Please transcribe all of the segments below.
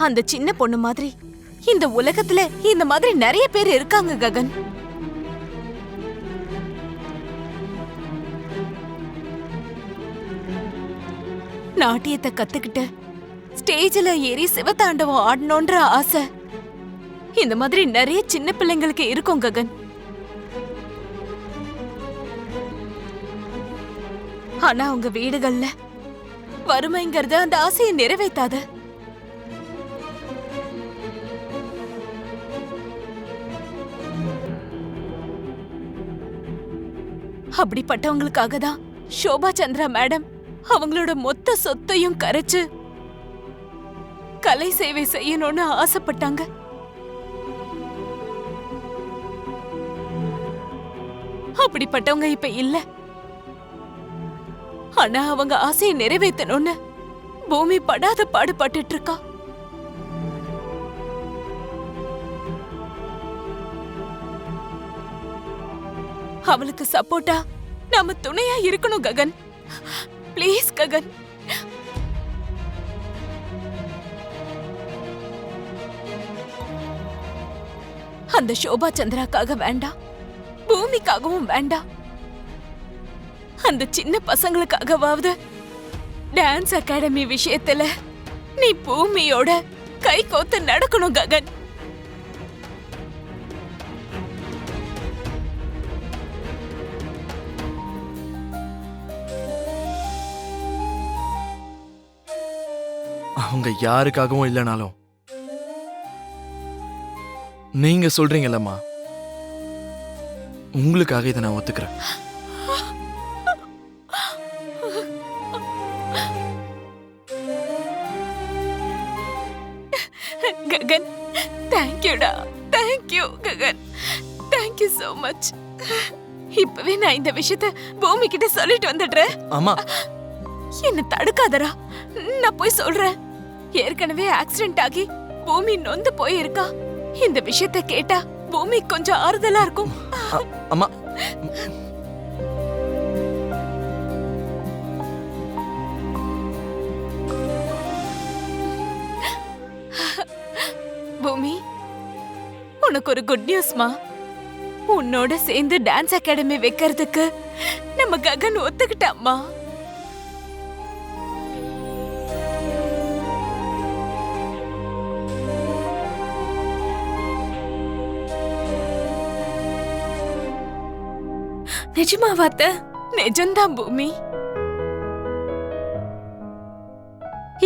அந்த சின்ன பொண்ணு மாதிரி இந்த உலகத்துல இந்த மாதிரி நிறைய பேர் இருக்காங்க ககன். நாட்டியத்தை கத்துக்கிட்டு ஸ்டேஜ்ல ஏறி சிவதாண்டவம் ஆடணும்ன்ற ஆசை இந்த மாதிரி நிறைய சின்ன பிள்ளைங்களுக்கு இருக்கும் ககன். ஆனா அவங்க வீடுகள்ல வறுமைங்கிறது அந்த ஆசையை நிறைவேத்தாத. அப்படிப்பட்டவங்களுக்காக தான் ஷோபா சந்திரா மேடம் அவங்களோட மொத்த சொத்தையும் கரைச்சு கலை சேவை செய்யணும்னு ஆசைப்பட்டாங்க. அப்படிப்பட்டவங்க இப்ப இல்ல. ஆனா அவங்க ஆசையை நிறைவேற்றணும்னு பூமி படாத பாடுபட்டு இருக்கா. அவளுக்கு சப்போர்ட்டா நாம துணையா இருக்கணும் ககன். ப்ளீஸ் ககன். அந்த ஷோபா சந்திராக்காக வேண்டாம், பூமிக்காகவும் வேண்டாம், அந்த சின்ன பசங்களுக்காகவாவது டான்ஸ் அகாடமி விஷயத்துல நீ பூமியோட கை கோத்து நடக்கணும் ககன். அவங்க யாருக்காகவும் இல்லைனாலும் நீங்க சொல்றீங்கல்லம்மா, உங்களுக்காக இதை நான் ஒத்துக்கிறேன். ககன், தேங்க்யூடா. Thank you Gagan. Thank you so much. இப்பவே நான் இந்த விஷயத்தை பூமி கிட்ட சொல்லிட்டு வந்துடுறேன். அம்மா, என்ன தடுக்காதடா, நான் போய் சொல்றேன். ஏற்கனவே ஆக்சிடென்ட் ஆகி பூமி நொந்து போயிருக்கா. இந்த விஷயத்தை கேட்டா பூமி கொஞ்சம் ஆறுதலா இருக்கும். அம்மா, பூமி, உனக்கு ஒரு குட் நியூஸ்மா. உன்னோட சேர்ந்து டான்ஸ் அகாடமி வைக்கிறதுக்கு நம்ம ககன் ஒத்துக்கிட்டாம்மா. நிஜமாவாத்த? நிஜம்தான் பூமி.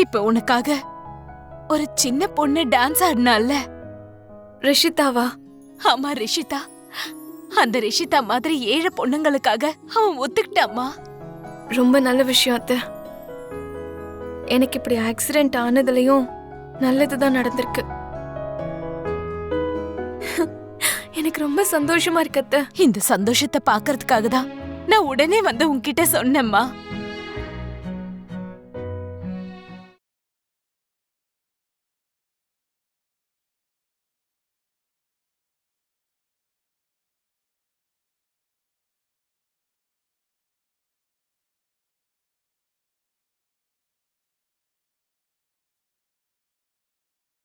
இப்ப உனக்காக ஒரு சின்ன பொண்ணு டான்ஸ் ஆடினால, ரிஷிதாவா? ஆமா ரிஷிதா. அந்த ரிஷிதா மாதிரி 7 பொண்ணுங்களுக்காக அவன் ஒத்துக்கிட்டாமா. ரொம்ப நல்ல விஷயம் அத்தை. எனக்கு இப்படி ஆக்சிடென்ட் ஆனதுலயும் நல்லதுதான் நடந்திருக்கு. எனக்கு ரொம்ப சந்தோஷமா இருக்கு அத்தை. இந்த சந்தோஷத்தை பாக்குறதுக்காக தான் நான் உடனே வந்து உன்கிட்ட சொன்னேம்மா.